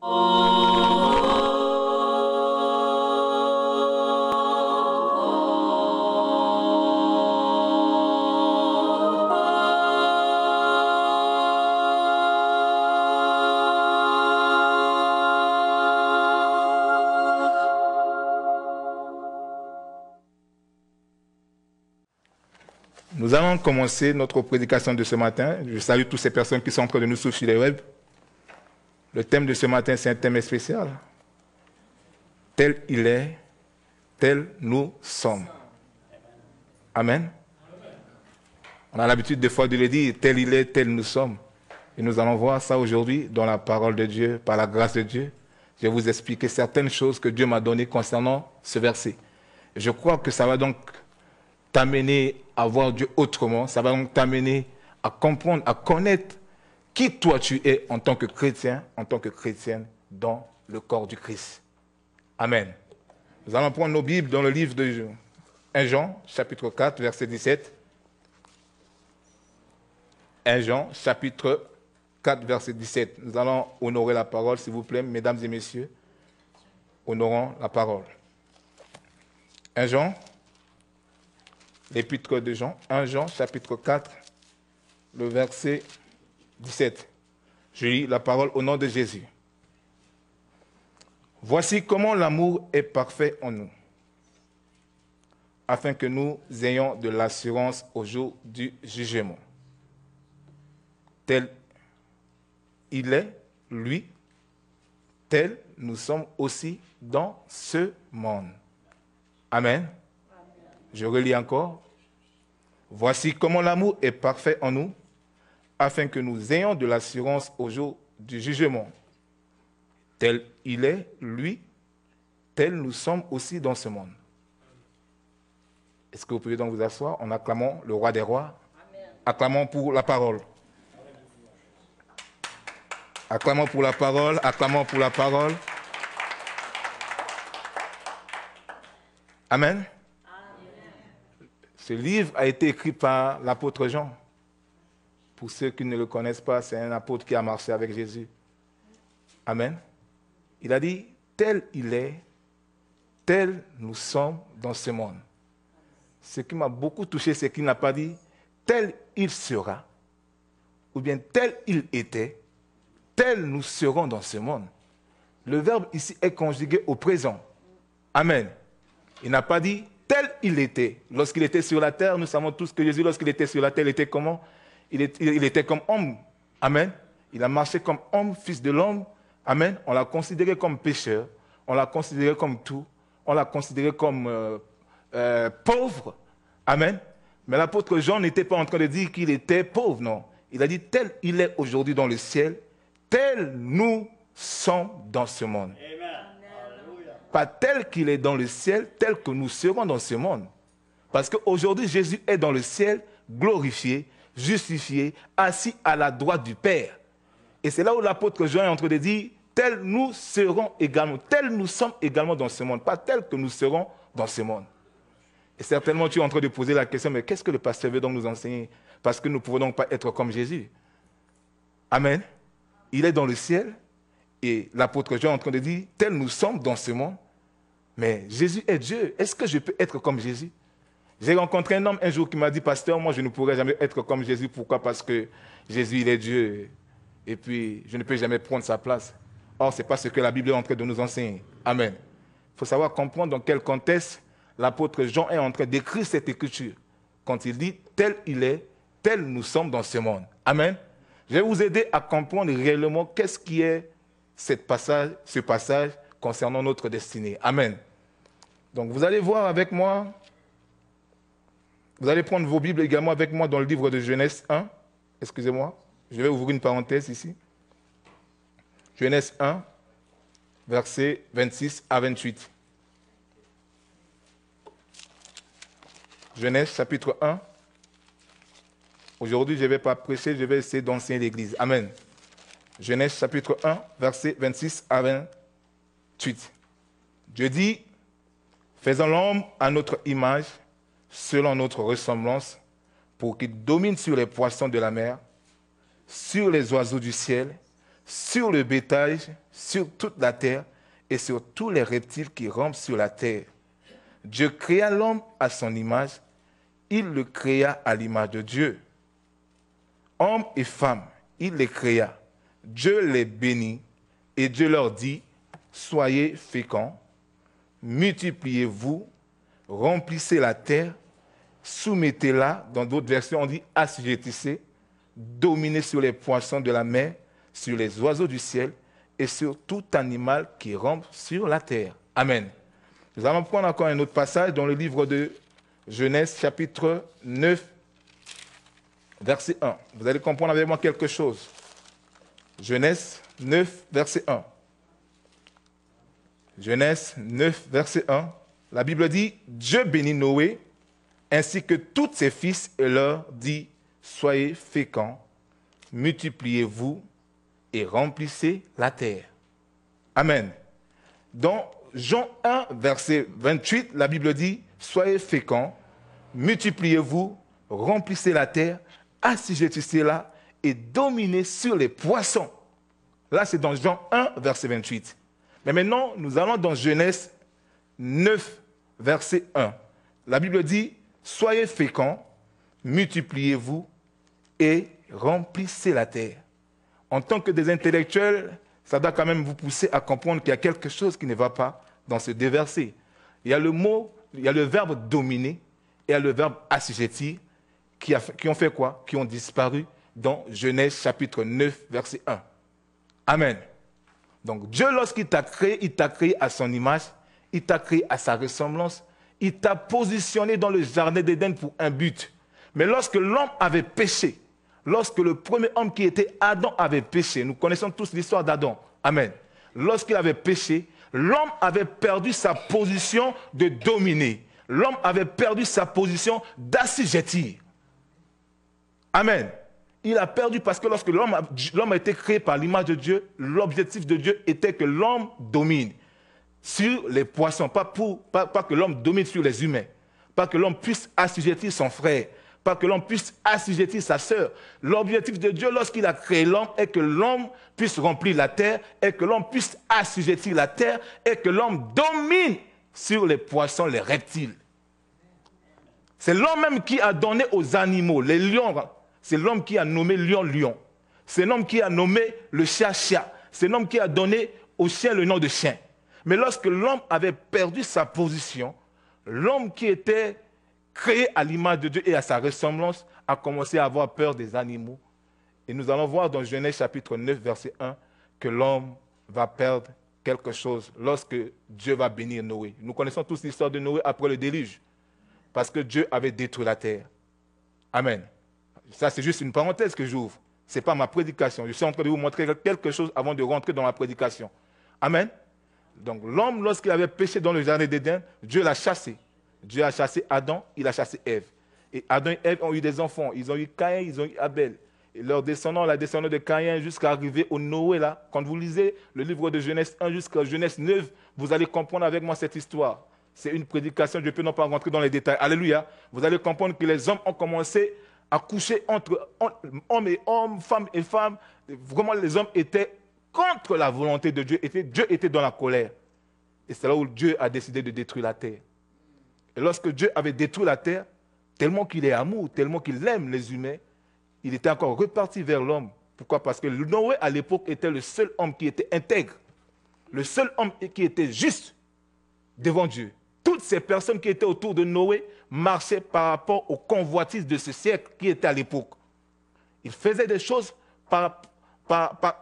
Nous allons commencer notre prédication de ce matin. Je salue toutes ces personnes qui sont en train de nous suivre sur les web. Le thème de ce matin, c'est un thème spécial. Tel il est, tel nous sommes. Amen. On a l'habitude des fois de le dire, tel il est, tel nous sommes. Et nous allons voir ça aujourd'hui dans la parole de Dieu, par la grâce de Dieu. Je vais vous expliquer certaines choses que Dieu m'a données concernant ce verset. Je crois que ça va donc t'amener à voir Dieu autrement, ça va donc t'amener à comprendre, à connaître qui toi tu es en tant que chrétien, en tant que chrétienne dans le corps du Christ. Amen. Nous allons prendre nos Bibles dans le livre de 1 Jean, chapitre 4, verset 17. 1 Jean, chapitre 4, verset 17. Nous allons honorer la parole, s'il vous plaît, mesdames et messieurs. Honorons la parole. 1 Jean, l'épître de Jean, 1 Jean, chapitre 4, le verset 17. Je lis la parole au nom de Jésus. Voici comment l'amour est parfait en nous, afin que nous ayons de l'assurance au jour du jugement. Tel il est, lui, tel nous sommes aussi dans ce monde. Amen. Je relis encore. Voici comment l'amour est parfait en nous, afin que nous ayons de l'assurance au jour du jugement. Tel il est, lui, tel nous sommes aussi dans ce monde. Est-ce que vous pouvez donc vous asseoir en acclamant le roi des rois? Amen. Acclamons pour la parole. Acclamons pour la parole, acclamons pour la parole. Amen. Ce livre a été écrit par l'apôtre Jean. Pour ceux qui ne le connaissent pas, c'est un apôtre qui a marché avec Jésus. Amen. Il a dit, tel il est, tel nous sommes dans ce monde. Ce qui m'a beaucoup touché, c'est qu'il n'a pas dit, tel il sera, ou bien tel il était, tel nous serons dans ce monde. Le verbe ici est conjugué au présent. Amen. Il n'a pas dit, tel il était. Lorsqu'il était sur la terre, nous savons tous que Jésus, lorsqu'il était sur la terre, il était comment? Il était comme homme. Amen. Il a marché comme homme, fils de l'homme. Amen. On l'a considéré comme pécheur. On l'a considéré comme tout. On l'a considéré comme pauvre. Amen. Mais l'apôtre Jean n'était pas en train de dire qu'il était pauvre, non. Il a dit, tel il est aujourd'hui dans le ciel, tel nous sommes dans ce monde. Amen. Pas tel qu'il est dans le ciel, tel que nous serons dans ce monde. Parce qu'aujourd'hui, Jésus est dans le ciel, glorifié, justifié, assis à la droite du Père. Et c'est là où l'apôtre Jean est en train de dire, tel nous serons également, tel nous sommes également dans ce monde, pas tel que nous serons dans ce monde. Et certainement, tu es en train de poser la question, mais qu'est-ce que le pasteur veut donc nous enseigner? Parce que nous ne pouvons donc pas être comme Jésus. Amen. Il est dans le ciel. Et l'apôtre Jean est en train de dire, tel nous sommes dans ce monde, mais Jésus est Dieu. Est-ce que je peux être comme Jésus? J'ai rencontré un homme un jour qui m'a dit, pasteur, moi je ne pourrai jamais être comme Jésus. Pourquoi? Parce que Jésus, il est Dieu. Et puis, je ne peux jamais prendre sa place. Or, ce n'est pas ce que la Bible est en train de nous enseigner. Amen. Il faut savoir comprendre dans quel contexte l'apôtre Jean est en train d'écrire cette écriture. Quand il dit, tel il est, tel nous sommes dans ce monde. Amen. Je vais vous aider à comprendre réellement qu'est-ce qui est ce passage concernant notre destinée. Amen. Donc vous allez voir avec moi, vous allez prendre vos Bibles également avec moi dans le livre de Genèse 1. Excusez-moi, je vais ouvrir une parenthèse ici. Genèse 1, versets 26 à 28. Genèse chapitre 1. Aujourd'hui, je ne vais pas prêcher, je vais essayer d'enseigner l'Église. Amen. Genèse chapitre 1, versets 26 à 28. Dieu dit, faisons l'homme à notre image, selon notre ressemblance, pour qu'il domine sur les poissons de la mer, sur les oiseaux du ciel, sur le bétail, sur toute la terre et sur tous les reptiles qui rampent sur la terre. Dieu créa l'homme à son image, il le créa à l'image de Dieu. Hommes et femmes, il les créa. Dieu les bénit et Dieu leur dit, soyez féconds, multipliez-vous, remplissez la terre, soumettez-la, dans d'autres versions on dit assujettissez, dominez sur les poissons de la mer, sur les oiseaux du ciel et sur tout animal qui rampe sur la terre. Amen. Nous allons prendre encore un autre passage dans le livre de Genèse, chapitre 9, verset 1. Vous allez comprendre avec moi quelque chose. Genèse 9, verset 1. Genèse 9, verset 1. La Bible dit, Dieu bénit Noé, ainsi que tous ses fils, et leur dit, soyez féconds, multipliez-vous et remplissez la terre. Amen. Dans Jean 1, verset 28, la Bible dit, soyez féconds, multipliez-vous, remplissez la terre, assujettissez-la et dominez sur les poissons. Là, c'est dans Jean 1, verset 28. Mais maintenant, nous allons dans Genèse 9, verset 1. La Bible dit, soyez féconds, multipliez-vous et remplissez la terre. En tant que des intellectuels, ça doit quand même vous pousser à comprendre qu'il y a quelque chose qui ne va pas dans ce deux versets. Il y a le mot, il y a le verbe dominer et il y a le verbe assujettir qui ont fait quoi? Qui ont disparu dans Genèse chapitre 9, verset 1. Amen. Donc Dieu, lorsqu'il t'a créé à son image, il t'a créé à sa ressemblance, il t'a positionné dans le jardin d'Éden pour un but. Mais lorsque l'homme avait péché, lorsque le premier homme qui était Adam avait péché, nous connaissons tous l'histoire d'Adam. Amen. Lorsqu'il avait péché, l'homme avait perdu sa position de dominer. L'homme avait perdu sa position d'assujettir. Amen. Il a perdu parce que lorsque l'homme a été créé par l'image de Dieu, l'objectif de Dieu était que l'homme domine sur les poissons, pas que l'homme domine sur les humains, pas que l'homme puisse assujettir son frère, pas que l'homme puisse assujettir sa sœur. L'objectif de Dieu lorsqu'il a créé l'homme est que l'homme puisse remplir la terre, et que l'homme puisse assujettir la terre, et que l'homme domine sur les poissons, les reptiles. C'est l'homme même qui a donné aux animaux, les lions. C'est l'homme qui a nommé lion, lion. C'est l'homme qui a nommé le chat, chat. C'est l'homme qui a donné au chien le nom de chien. Mais lorsque l'homme avait perdu sa position, l'homme qui était créé à l'image de Dieu et à sa ressemblance a commencé à avoir peur des animaux. Et nous allons voir dans Genèse chapitre 9, verset 1, que l'homme va perdre quelque chose lorsque Dieu va bénir Noé. Nous connaissons tous l'histoire de Noé après le déluge, parce que Dieu avait détruit la terre. Amen. Ça, c'est juste une parenthèse que j'ouvre. Ce n'est pas ma prédication. Je suis en train de vous montrer quelque chose avant de rentrer dans ma prédication. Amen. Donc l'homme, lorsqu'il avait péché dans le jardin d'Éden, Dieu l'a chassé. Dieu a chassé Adam, il a chassé Ève. Et Adam et Ève ont eu des enfants. Ils ont eu Caïn, ils ont eu Abel. Et leurs descendants, la descendance de Caïn, jusqu'à arriver au Noé, là, quand vous lisez le livre de Genèse 1 jusqu'à Genèse 9, vous allez comprendre avec moi cette histoire. C'est une prédication, je ne peux non pas rentrer dans les détails. Alléluia. Vous allez comprendre que les hommes ont commencé à coucher entre hommes et hommes, femmes et femmes. Vraiment, les hommes étaient contre la volonté de Dieu. Dieu était dans la colère. Et c'est là où Dieu a décidé de détruire la terre. Et lorsque Dieu avait détruit la terre, tellement qu'il est amour, tellement qu'il aime les humains, il était encore reparti vers l'homme. Pourquoi? Parce que Noé, à l'époque, était le seul homme qui était intègre. Le seul homme qui était juste devant Dieu. Toutes ces personnes qui étaient autour de Noé marchaient par rapport aux convoitises de ce siècle qui était à l'époque. Ils faisaient des choses par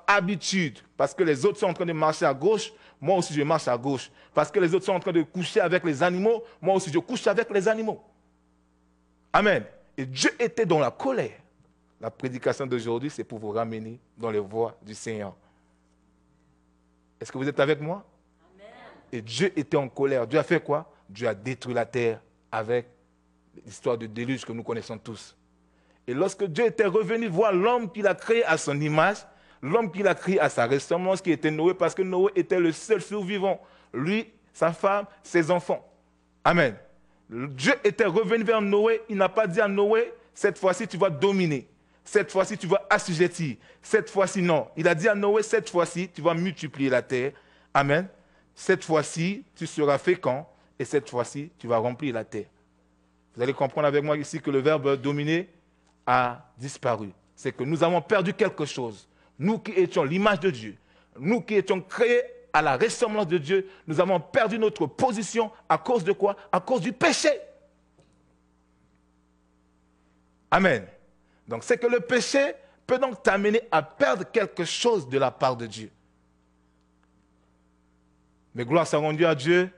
habitude. Parce que les autres sont en train de marcher à gauche, moi aussi je marche à gauche. Parce que les autres sont en train de coucher avec les animaux, moi aussi je couche avec les animaux. Amen. Et Dieu était dans la colère. La prédication d'aujourd'hui, c'est pour vous ramener dans les voies du Seigneur. Est-ce que vous êtes avec moi? Amen. Et Dieu était en colère. Dieu a fait quoi? Dieu a détruit la terre avec l'histoire de déluge que nous connaissons tous. Et lorsque Dieu était revenu voir l'homme qu'il a créé à son image, l'homme qu'il a créé à sa ressemblance, qui était Noé, parce que Noé était le seul survivant. Lui, sa femme, ses enfants. Amen. Dieu était revenu vers Noé. Il n'a pas dit à Noé, cette fois-ci, tu vas dominer. cette fois-ci, tu vas assujettir. Cette fois-ci, non. Il a dit à Noé, cette fois-ci, tu vas multiplier la terre. Amen. Cette fois-ci, tu seras fécond. Et cette fois-ci, tu vas remplir la terre. Vous allez comprendre avec moi ici que le verbe dominer a disparu. C'est que nous avons perdu quelque chose. Nous qui étions l'image de Dieu, nous qui étions créés à la ressemblance de Dieu, nous avons perdu notre position à cause de quoi? À cause du péché. Amen. Donc c'est que le péché peut donc t'amener à perdre quelque chose de la part de Dieu. Mais gloire soit rendue à Dieu,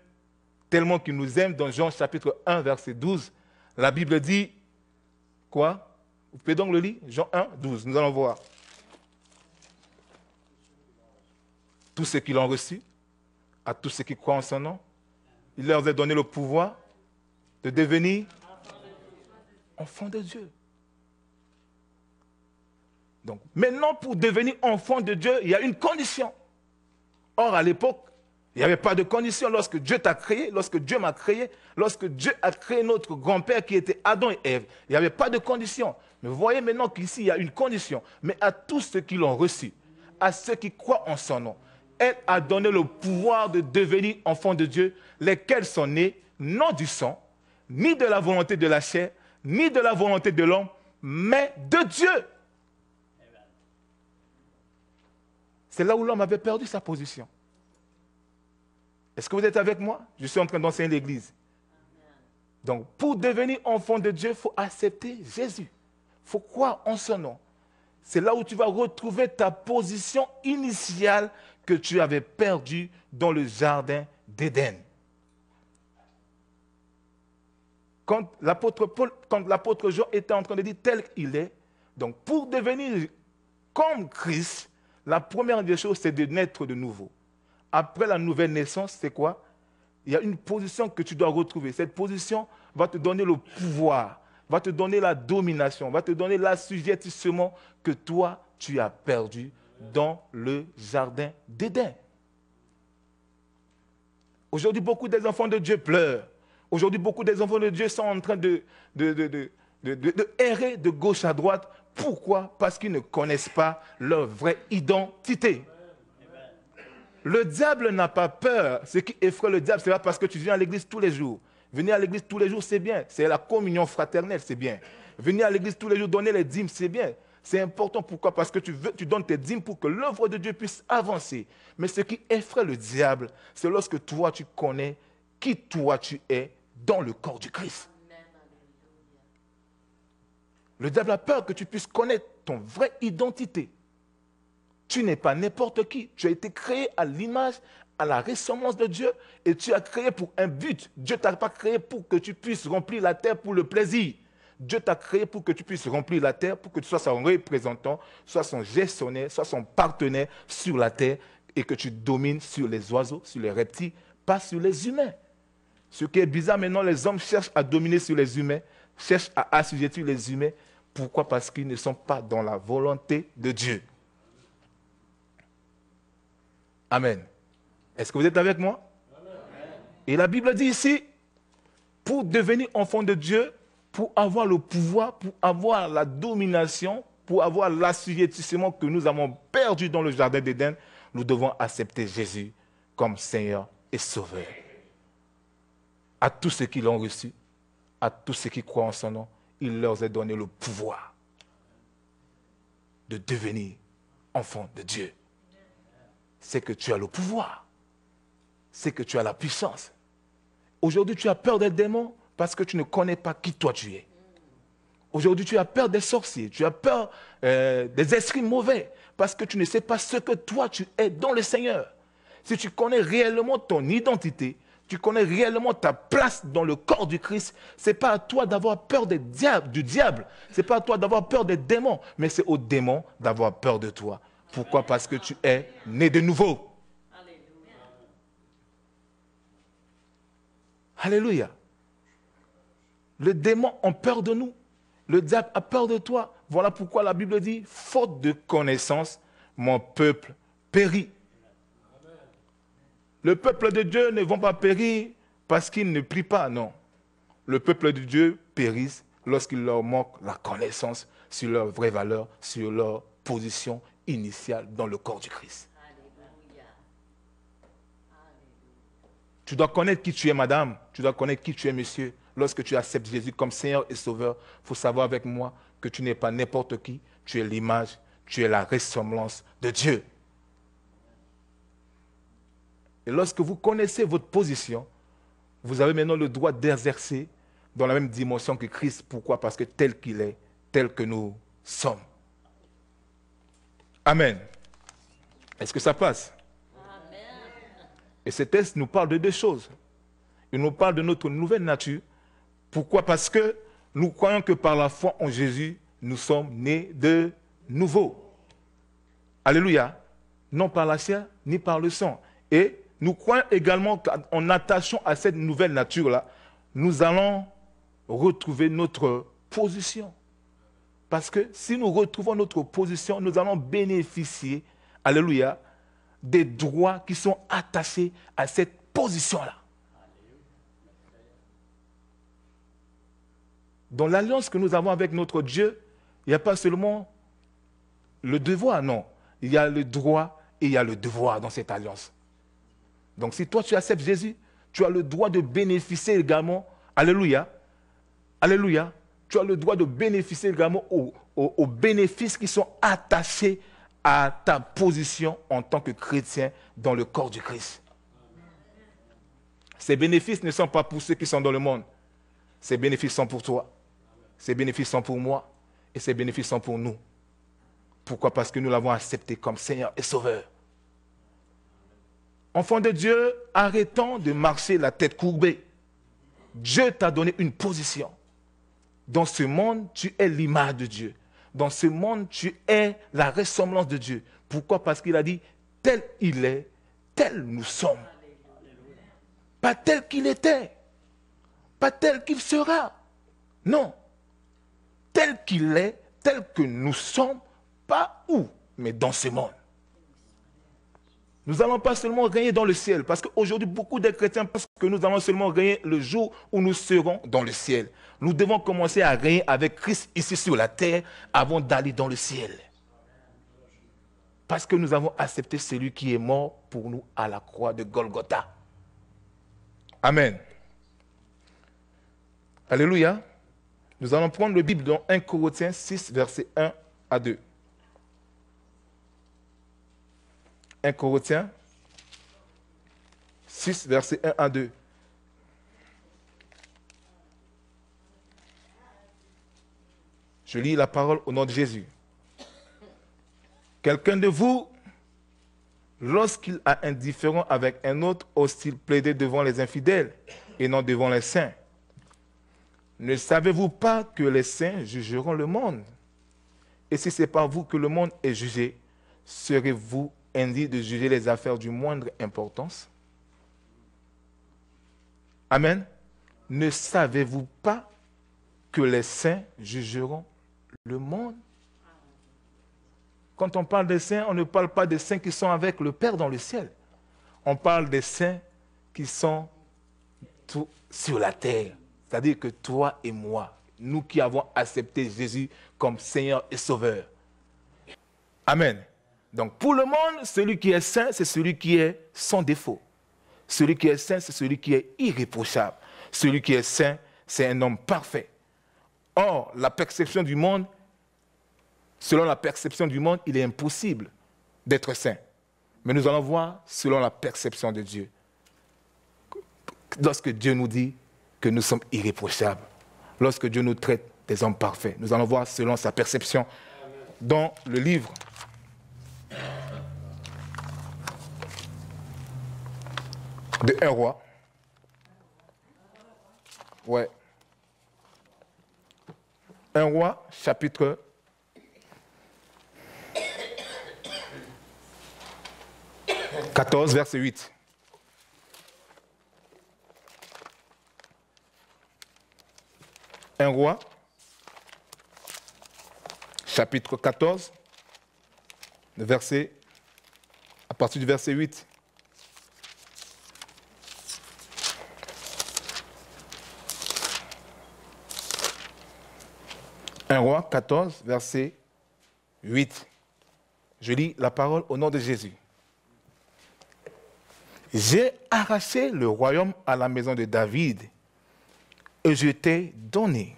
tellement qu'il nous aime. Dans Jean chapitre 1, verset 12, la Bible dit, quoi? Vous pouvez donc le lire? Jean 1, 12, nous allons voir. Tous ceux qui l'ont reçu, à tous ceux qui croient en son nom, il leur a donné le pouvoir de devenir enfants de Dieu. Donc, maintenant, pour devenir enfant de Dieu, il y a une condition. Or, à l'époque, il n'y avait pas de condition. Lorsque Dieu t'a créé, lorsque Dieu m'a créé, lorsque Dieu a créé notre grand-père qui était Adam et Ève, il n'y avait pas de condition. Mais vous voyez maintenant qu'ici, il y a une condition. Mais à tous ceux qui l'ont reçu, à ceux qui croient en son nom, elle a donné le pouvoir de devenir enfants de Dieu, lesquels sont nés non du sang, ni de la volonté de la chair, ni de la volonté de l'homme, mais de Dieu. C'est là où l'homme avait perdu sa position. Est-ce que vous êtes avec moi? Je suis en train d'enseigner l'Église. Donc, pour devenir enfant de Dieu, il faut accepter Jésus. Il faut croire en son nom. C'est là où tu vas retrouver ta position initiale que tu avais perdue dans le jardin d'Éden. Quand l'apôtre Jean était en train de dire tel qu'il est, donc pour devenir comme Christ, la première des choses, c'est de naître de nouveau. Après la nouvelle naissance, c'est quoi? Il y a une position que tu dois retrouver. Cette position va te donner le pouvoir, va te donner la domination, va te donner l'assujettissement que toi, tu as perdu dans le jardin d'Éden. Aujourd'hui, beaucoup des enfants de Dieu pleurent. Aujourd'hui, beaucoup des enfants de Dieu sont en train de errer de gauche à droite. Pourquoi? Parce qu'ils ne connaissent pas leur vraie identité. Le diable n'a pas peur. Ce qui effraie le diable, c'est pas parce que tu viens à l'église tous les jours. Venir à l'église tous les jours, c'est bien. C'est la communion fraternelle, c'est bien. Venir à l'église tous les jours, donner les dîmes, c'est bien. C'est important. Pourquoi? Parce que tu donnes tes dîmes pour que l'œuvre de Dieu puisse avancer. Mais ce qui effraie le diable, c'est lorsque toi, tu connais qui toi tu es dans le corps du Christ. Le diable a peur que tu puisses connaître ton vraie identité. Tu n'es pas n'importe qui. Tu as été créé à l'image, à la ressemblance de Dieu et tu as créé pour un but. Dieu ne t'a pas créé pour que tu puisses remplir la terre pour le plaisir. Dieu t'a créé pour que tu puisses remplir la terre, pour que tu sois son représentant, soit son gestionnaire, soit son partenaire sur la terre et que tu domines sur les oiseaux, sur les reptiles, pas sur les humains. Ce qui est bizarre maintenant, les hommes cherchent à dominer sur les humains, cherchent à assujettir les humains. Pourquoi? Parce qu'ils ne sont pas dans la volonté de Dieu. Amen. Est-ce que vous êtes avec moi? Amen. Et la Bible dit ici, pour devenir enfant de Dieu, pour avoir le pouvoir, pour avoir la domination, pour avoir l'assujettissement que nous avons perdu dans le jardin d'Éden, nous devons accepter Jésus comme Seigneur et Sauveur. À tous ceux qui l'ont reçu, à tous ceux qui croient en son nom, il leur a donné le pouvoir de devenir enfant de Dieu. C'est que tu as le pouvoir. C'est que tu as la puissance. Aujourd'hui, tu as peur des démons parce que tu ne connais pas qui toi tu es. Aujourd'hui, tu as peur des sorciers. Tu as peur des esprits mauvais parce que tu ne sais pas ce que toi tu es dans le Seigneur. Si tu connais réellement ton identité, tu connais réellement ta place dans le corps du Christ, ce n'est pas à toi d'avoir peur du diable. Ce n'est pas à toi d'avoir peur des démons, mais c'est aux démons d'avoir peur de toi. Pourquoi? Parce que tu es né de nouveau. Alléluia. Les démons ont peur de nous. Le diable a peur de toi. Voilà pourquoi la Bible dit, faute de connaissance, mon peuple périt. Le peuple de Dieu ne va pas périr parce qu'il ne prie pas, non. Le peuple de Dieu périt lorsqu'il leur manque la connaissance sur leur vraie valeur, sur leur position initiale dans le corps du Christ. Tu dois connaître qui tu es, madame. Tu dois connaître qui tu es, monsieur. Lorsque tu acceptes Jésus comme Seigneur et Sauveur, il faut savoir avec moi que tu n'es pas n'importe qui. Tu es l'image, tu es la ressemblance de Dieu. Et lorsque vous connaissez votre position, vous avez maintenant le droit d'exercer dans la même dimension que Christ. Pourquoi? Parce que tel qu'il est, tel que nous sommes. Amen. Est-ce que ça passe? Et ce texte nous parle de deux choses. Il nous parle de notre nouvelle nature. Pourquoi? Parce que nous croyons que par la foi en Jésus, nous sommes nés de nouveau. Alléluia. Non par la chair, ni par le sang. Et nous croyons également qu'en attachant à cette nouvelle nature-là, nous allons retrouver notre position. Parce que si nous retrouvons notre position, nous allons bénéficier, alléluia, des droits qui sont attachés à cette position-là. Dans l'alliance que nous avons avec notre Dieu, il n'y a pas seulement le devoir, non. Il y a le droit et il y a le devoir dans cette alliance. Donc si toi tu acceptes Jésus, tu as le droit de bénéficier également, alléluia, alléluia, tu as le droit de bénéficier également aux bénéfices qui sont attachés à ta position en tant que chrétien dans le corps du Christ. Ces bénéfices ne sont pas pour ceux qui sont dans le monde. Ces bénéfices sont pour toi. Ces bénéfices sont pour moi. Et ces bénéfices sont pour nous. Pourquoi? Parce que nous l'avons accepté comme Seigneur et Sauveur. Enfant de Dieu, arrêtons de marcher la tête courbée. Dieu t'a donné une position. Dans ce monde, tu es l'image de Dieu. Dans ce monde, tu es la ressemblance de Dieu. Pourquoi? Parce qu'il a dit, tel il est, tel nous sommes. Pas tel qu'il était, pas tel qu'il sera. Non. Tel qu'il est, tel que nous sommes, pas où, mais dans ce monde. Nous n'allons pas seulement régner dans le ciel, parce qu'aujourd'hui, beaucoup de chrétiens pensent que nous allons seulement régner le jour où nous serons dans le ciel. Nous devons commencer à régner avec Christ ici sur la terre avant d'aller dans le ciel. Parce que nous avons accepté celui qui est mort pour nous à la croix de Golgotha. Amen. Alléluia. Nous allons prendre le Bible dans 1 Corinthiens 6, versets 1 à 2. 1 Corinthiens 6, versets 1 à 2. Je lis la parole au nom de Jésus. Quelqu'un de vous, lorsqu'il a un différend avec un autre, ose-t-il plaider devant les infidèles et non devant les saints? Ne savez-vous pas que les saints jugeront le monde? Et si ce n'est pas vous que le monde est jugé, serez-vous indigne de juger les affaires d'une moindre importance? Amen. Ne savez-vous pas que les saints jugeront le monde? Quand on parle des saints, on ne parle pas des saints qui sont avec le Père dans le ciel. On parle des saints qui sont sur la terre. C'est-à-dire que toi et moi, nous qui avons accepté Jésus comme Seigneur et Sauveur. Amen. Donc pour le monde, celui qui est saint, c'est celui qui est sans défaut. Celui qui est saint, c'est celui qui est irréprochable. Celui qui est saint, c'est un homme parfait. Or, la perception du monde, selon la perception du monde, il est impossible d'être saint. Mais nous allons voir selon la perception de Dieu. Lorsque Dieu nous dit que nous sommes irréprochables, lorsque Dieu nous traite des hommes parfaits, nous allons voir selon sa perception. Dans le livre de 1 roi, ouais, 1 roi, chapitre 14, verset 8. Un roi, chapitre 14, à partir du verset 8. 1 Roi 14, verset 8. Je lis la parole au nom de Jésus. J'ai arraché le royaume à la maison de David et je t'ai donné.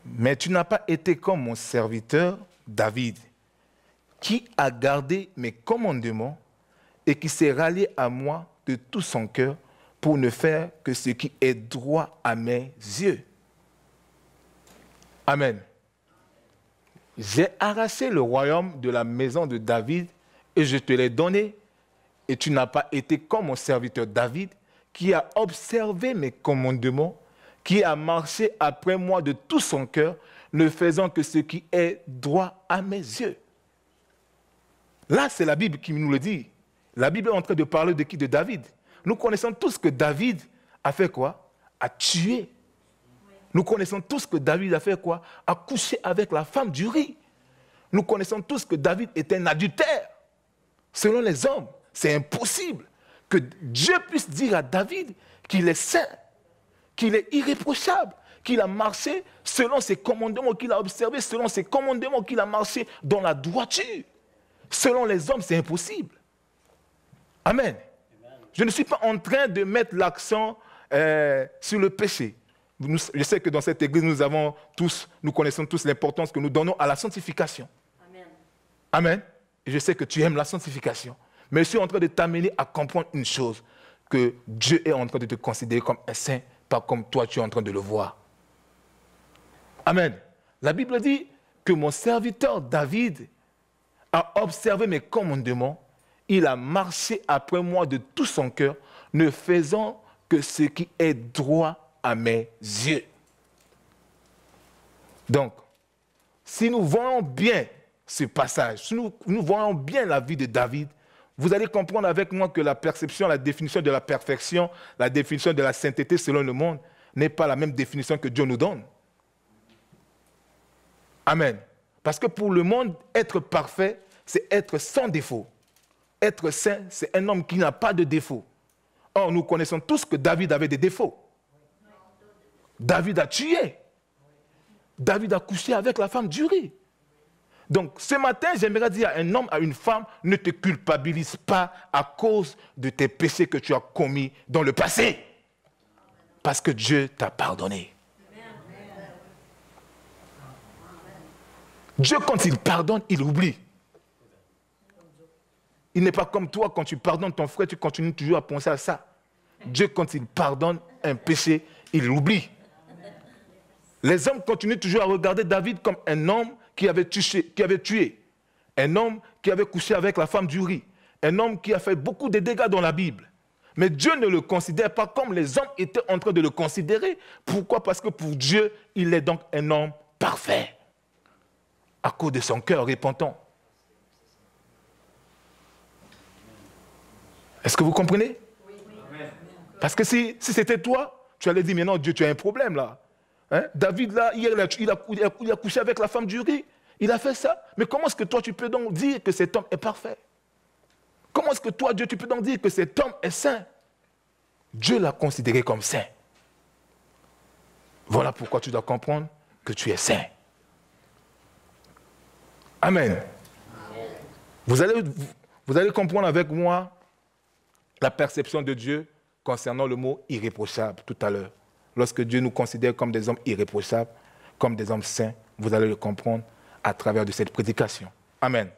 Mais tu n'as pas été comme mon serviteur David, qui a gardé mes commandements et qui s'est rallié à moi de tout son cœur pour ne faire que ce qui est droit à mes yeux. Amen. J'ai arraché le royaume de la maison de David et je te l'ai donné. Et tu n'as pas été comme mon serviteur David, qui a observé mes commandements, qui a marché après moi de tout son cœur, ne faisant que ce qui est droit à mes yeux. Là, c'est la Bible qui nous le dit. La Bible est en train de parler de qui? De David. Nous connaissons tous que David a fait quoi? A tué. Nous connaissons tous que David a fait quoi? A couché avec la femme d'Uri. Nous connaissons tous que David était un adultère. Selon les hommes, c'est impossible que Dieu puisse dire à David qu'il est saint, qu'il est irréprochable, qu'il a marché selon ses commandements, qu'il a observé selon ses commandements, qu'il a marché dans la droiture. Selon les hommes, c'est impossible. Amen. Je ne suis pas en train de mettre l'accent sur le péché. Je sais que dans cette église, nous connaissons tous l'importance que nous donnons à la sanctification. Amen. Amen. Et je sais que tu aimes la sanctification. Mais je suis en train de t'amener à comprendre une chose, que Dieu est en train de te considérer comme un saint, pas comme toi tu es en train de le voir. Amen. La Bible dit que mon serviteur David a observé mes commandements, il a marché après moi de tout son cœur, ne faisant que ce qui est droit à mes yeux. Donc, si nous voyons bien ce passage, si nous voyons bien la vie de David, vous allez comprendre avec moi que la perception, la définition de la perfection, la définition de la sainteté selon le monde n'est pas la même définition que Dieu nous donne. Amen. Parce que pour le monde, être parfait, c'est être sans défaut. Être saint, c'est un homme qui n'a pas de défaut. Or, nous connaissons tous que David avait des défauts. David a tué. David a couché avec la femme d'Uri. Donc, ce matin, j'aimerais dire à un homme, à une femme, ne te culpabilise pas à cause de tes péchés que tu as commis dans le passé. Parce que Dieu t'a pardonné. Dieu, quand il pardonne, il oublie. Il n'est pas comme toi, quand tu pardonnes ton frère, tu continues toujours à penser à ça. Dieu, quand il pardonne un péché, il l'oublie. Les hommes continuent toujours à regarder David comme un homme qui avait tué, un homme qui avait couché avec la femme d'Uri, un homme qui a fait beaucoup de dégâts dans la Bible. Mais Dieu ne le considère pas comme les hommes étaient en train de le considérer. Pourquoi? Parce que pour Dieu, il est donc un homme parfait, à cause de son cœur repentant. Est-ce que vous comprenez? Oui. Parce que si c'était toi, tu allais dire, mais non, Dieu, tu as un problème là. Hein? David, là, hier, il a couché avec la femme d'Uri. Il a fait ça. Mais comment est-ce que toi, tu peux donc dire que cet homme est parfait? Comment est-ce que toi, Dieu, tu peux donc dire que cet homme est saint? Dieu l'a considéré comme saint. Voilà pourquoi tu dois comprendre que tu es saint. Amen. Vous allez comprendre avec moi la perception de Dieu concernant le mot irréprochable tout à l'heure. Lorsque Dieu nous considère comme des hommes irréprochables, comme des hommes saints, vous allez le comprendre à travers de cette prédication. Amen.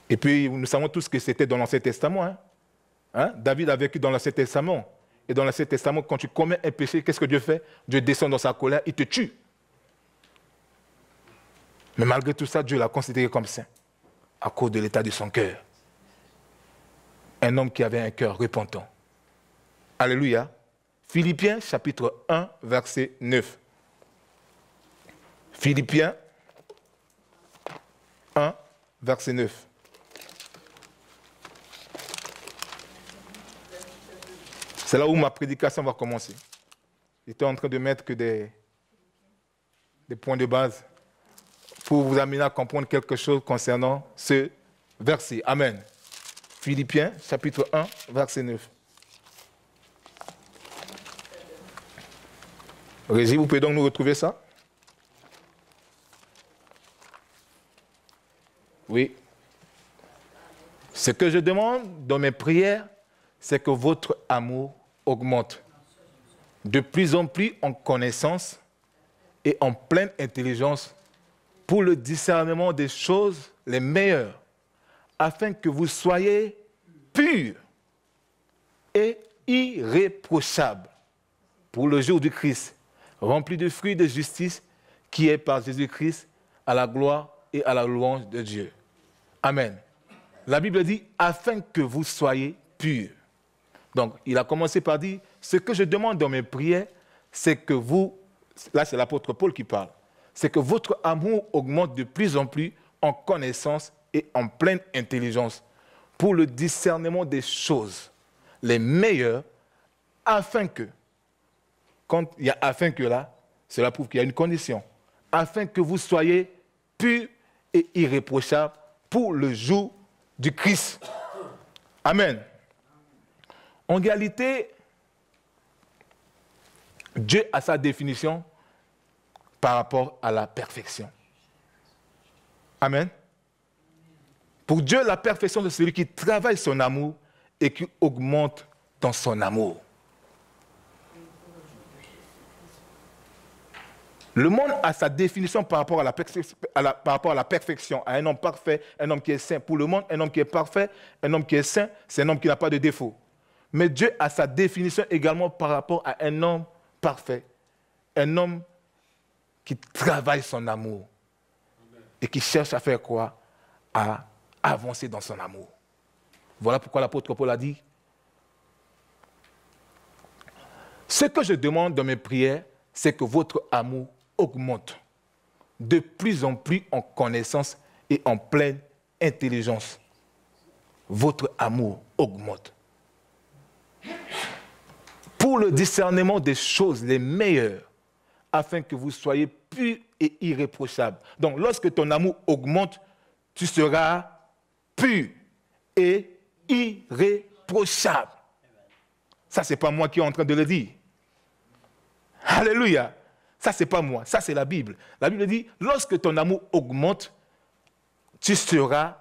Et puis, nous savons tous que c'était dans l'Ancien Testament. David a vécu dans l'Ancien Testament. Et dans l'Ancien Testament, quand tu commets un péché, qu'est-ce que Dieu fait? Dieu descend dans sa colère, il te tue. Mais malgré tout ça, Dieu l'a considéré comme saint, à cause de l'état de son cœur. Un homme qui avait un cœur repentant. Alléluia. Philippiens chapitre 1, verset 9. Philippiens 1, verset 9. C'est là où ma prédication va commencer. J'étais en train de mettre que des points de base pour vous amener à comprendre quelque chose concernant ce verset. Amen. Philippiens chapitre 1, verset 9. Régie, vous pouvez donc nous retrouver ça? Oui. Ce que je demande dans mes prières, c'est que votre amour augmente de plus en plus en connaissance et en pleine intelligence pour le discernement des choses les meilleures, afin que vous soyez purs et irréprochables pour le jour du Christ, remplis de fruits de justice qui est par Jésus-Christ à la gloire et à la louange de Dieu. Amen. La Bible dit « afin que vous soyez purs ». Donc, il a commencé par dire « ce que je demande dans mes prières, c'est que vous… » Là, c'est l'apôtre Paul qui parle. C'est que votre amour augmente de plus en plus en connaissance et en pleine intelligence pour le discernement des choses les meilleures, afin que, quand il y a afin que là, cela prouve qu'il y a une condition, afin que vous soyez purs et irréprochables pour le jour du Christ. Amen. En réalité, Dieu a sa définition par rapport à la perfection. Amen. Pour Dieu, la perfection, c'est celui qui travaille son amour et qui augmente dans son amour. Le monde a sa définition par rapport à la perfection, à un homme parfait, un homme qui est saint. Pour le monde, un homme qui est parfait, un homme qui est saint, c'est un homme qui n'a pas de défaut. Mais Dieu a sa définition également par rapport à un homme parfait, un homme qui travaille son amour et qui cherche à faire quoi? À avancer dans son amour. Voilà pourquoi l'apôtre Paul a dit « Ce que je demande dans mes prières, c'est que votre amour augmente de plus en plus en connaissance et en pleine intelligence. Votre amour augmente. Pour le discernement des choses les meilleures, afin que vous soyez purs et irréprochables. » Donc, lorsque ton amour augmente, tu seras pur et irréprochable. Ça, ce n'est pas moi qui est en train de le dire. Alléluia. Ça, ce n'est pas moi. Ça, c'est la Bible. La Bible dit, lorsque ton amour augmente, tu seras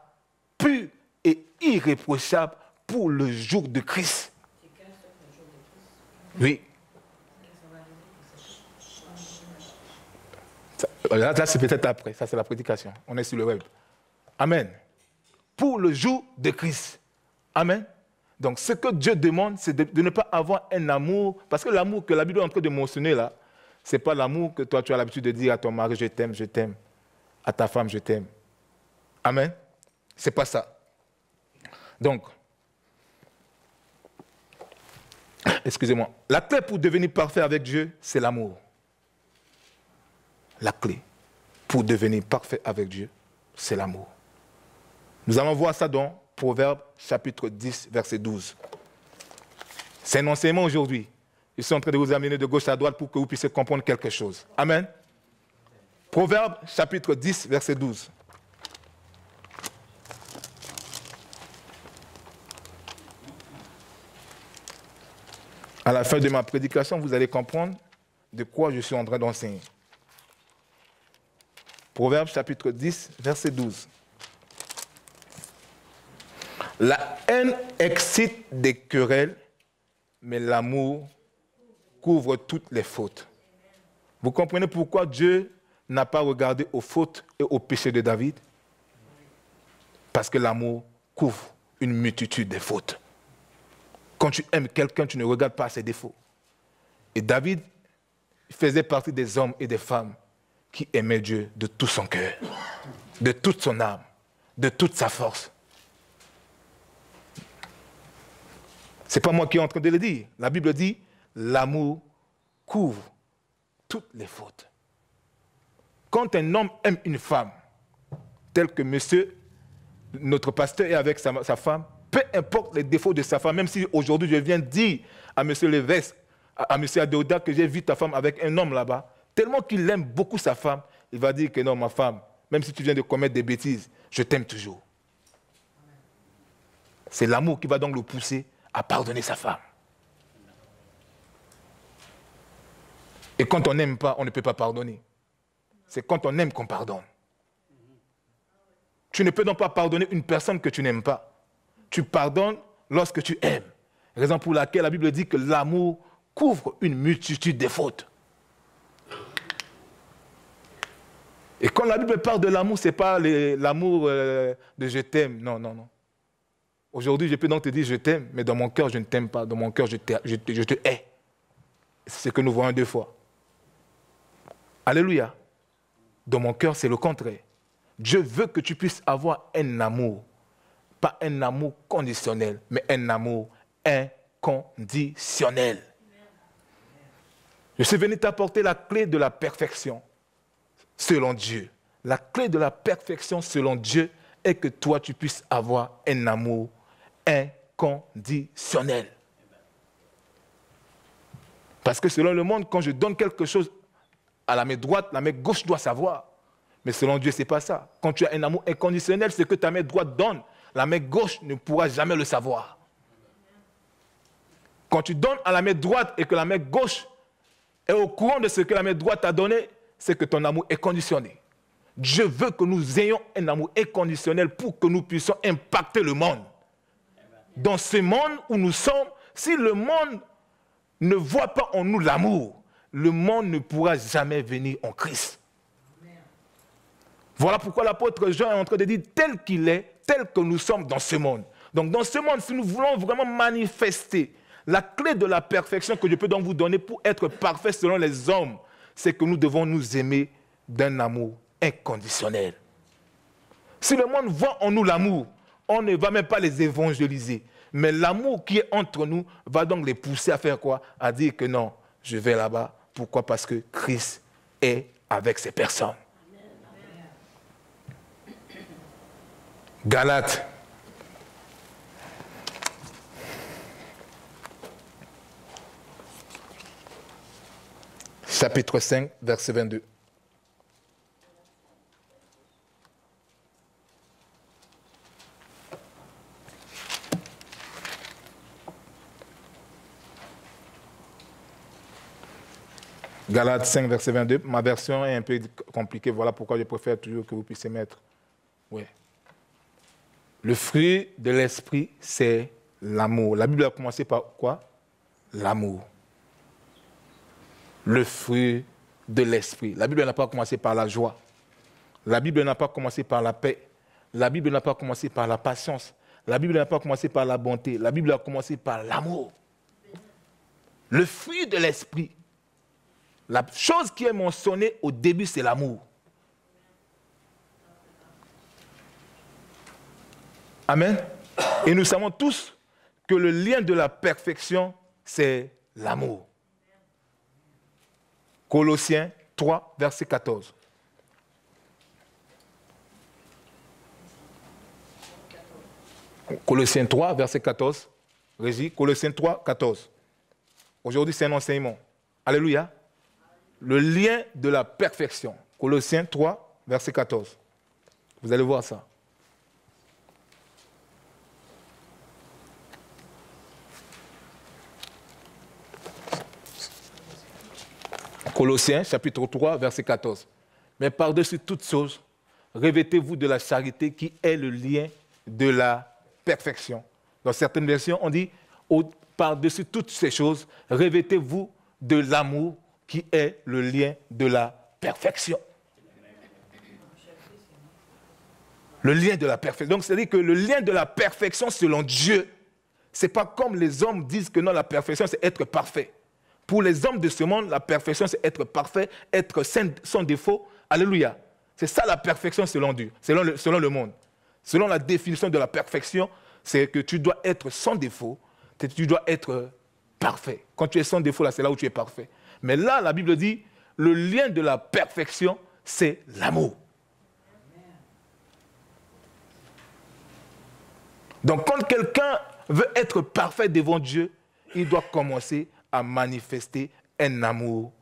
pur et irréprochable pour le jour de Christ. Oui. Là, c'est peut-être après. Ça, c'est la prédication. On est sur le web. Amen. Pour le jour de Christ. Amen. Donc, ce que Dieu demande, c'est de ne pas avoir un amour, parce que l'amour que la Bible est en train de mentionner là, ce n'est pas l'amour que toi, tu as l'habitude de dire à ton mari, je t'aime, à ta femme, je t'aime. Amen. Ce n'est pas ça. Donc, excusez-moi, la clé pour devenir parfait avec Dieu, c'est l'amour. La clé pour devenir parfait avec Dieu, c'est l'amour. Nous allons voir ça dans Proverbes chapitre 10, verset 12. C'est un enseignement aujourd'hui. Je suis en train de vous amener de gauche à droite pour que vous puissiez comprendre quelque chose. Amen. Proverbes chapitre 10, verset 12. À la fin de ma prédication, vous allez comprendre de quoi je suis en train d'enseigner. Proverbes chapitre 10, verset 12. La haine excite des querelles, mais l'amour couvre toutes les fautes. Vous comprenez pourquoi Dieu n'a pas regardé aux fautes et aux péchés de David? Parce que l'amour couvre une multitude de fautes. Quand tu aimes quelqu'un, tu ne regardes pas ses défauts. Et David faisait partie des hommes et des femmes qui aimaient Dieu de tout son cœur, de toute son âme, de toute sa force. Ce n'est pas moi qui est en train de le dire. La Bible dit, l'amour couvre toutes les fautes. Quand un homme aime une femme, tel que monsieur, notre pasteur est avec sa femme, peu importe les défauts de sa femme, même si aujourd'hui je viens dire à monsieur Lévesque, à monsieur Adéoda que j'ai vu ta femme avec un homme là-bas, tellement qu'il aime beaucoup sa femme, il va dire que non, ma femme, même si tu viens de commettre des bêtises, je t'aime toujours. C'est l'amour qui va donc le pousser à pardonner sa femme. Et quand on n'aime pas, on ne peut pas pardonner. C'est quand on aime qu'on pardonne. Tu ne peux donc pas pardonner une personne que tu n'aimes pas. Tu pardonnes lorsque tu aimes. Raison pour laquelle la Bible dit que l'amour couvre une multitude de fautes. Et quand la Bible parle de l'amour, ce n'est pas l'amour de je t'aime. Non, non, non. Aujourd'hui, je peux donc te dire je t'aime, mais dans mon cœur, je ne t'aime pas. Dans mon cœur, je te hais. C'est ce que nous voyons deux fois. Alléluia. Dans mon cœur, c'est le contraire. Dieu veut que tu puisses avoir un amour. Pas un amour conditionnel, mais un amour inconditionnel. Je suis venu t'apporter la clé de la perfection selon Dieu. La clé de la perfection selon Dieu est que toi, tu puisses avoir un amour inconditionnel. Parce que selon le monde, quand je donne quelque chose à la main droite, la main gauche doit savoir. Mais selon Dieu, ce n'est pas ça. Quand tu as un amour inconditionnel, ce que ta main droite donne, la main gauche ne pourra jamais le savoir. Quand tu donnes à la main droite et que la main gauche est au courant de ce que la main droite t'a donné, c'est que ton amour est conditionné. Dieu veut que nous ayons un amour inconditionnel pour que nous puissions impacter le monde. Dans ce monde où nous sommes, si le monde ne voit pas en nous l'amour, le monde ne pourra jamais venir en Christ. Voilà pourquoi l'apôtre Jean est en train de dire tel qu'il est, tel que nous sommes dans ce monde. Donc dans ce monde, si nous voulons vraiment manifester la clé de la perfection que je peux donc vous donner pour être parfait selon les hommes, c'est que nous devons nous aimer d'un amour inconditionnel. Si le monde voit en nous l'amour, on ne va même pas les évangéliser. Mais l'amour qui est entre nous va donc les pousser à faire quoi? À dire que non, je vais là-bas. Pourquoi? Parce que Christ est avec ces personnes. Galates. Chapitre 5, verset 22. Galates 5, verset 22. Ma version est un peu compliquée. Voilà pourquoi je préfère toujours que vous puissiez mettre. Oui. Le fruit de l'esprit, c'est l'amour. La Bible a commencé par quoi? L'amour. Le fruit de l'esprit. La Bible n'a pas commencé par la joie. La Bible n'a pas commencé par la paix. La Bible n'a pas commencé par la patience. La Bible n'a pas commencé par la bonté. La Bible a commencé par l'amour. Le fruit de l'esprit. La chose qui est mentionnée au début, c'est l'amour. Amen. Et nous savons tous que le lien de la perfection, c'est l'amour. Colossiens 3, verset 14. Colossiens 3, verset 14. Régie, Colossiens 3, 14. Aujourd'hui, c'est un enseignement. Alléluia. Le lien de la perfection. Colossiens 3, verset 14. Vous allez voir ça. Colossiens, chapitre 3, verset 14. Mais par-dessus toutes choses, revêtez-vous de la charité qui est le lien de la perfection. Dans certaines versions, on dit, par-dessus toutes ces choses, revêtez-vous de l'amour qui est le lien de la perfection. Le lien de la perfection. Donc, c'est-à-dire que le lien de la perfection selon Dieu, ce n'est pas comme les hommes disent que non, la perfection, c'est être parfait. Pour les hommes de ce monde, la perfection, c'est être parfait, être sans défaut. Alléluia. C'est ça la perfection selon Dieu, selon le monde. Selon la définition de la perfection, c'est que tu dois être sans défaut, tu dois être parfait. Quand tu es sans défaut, là, c'est là où tu es parfait. Mais là, la Bible dit, le lien de la perfection, c'est l'amour. Donc, quand quelqu'un veut être parfait devant Dieu, il doit commencer à manifester un amour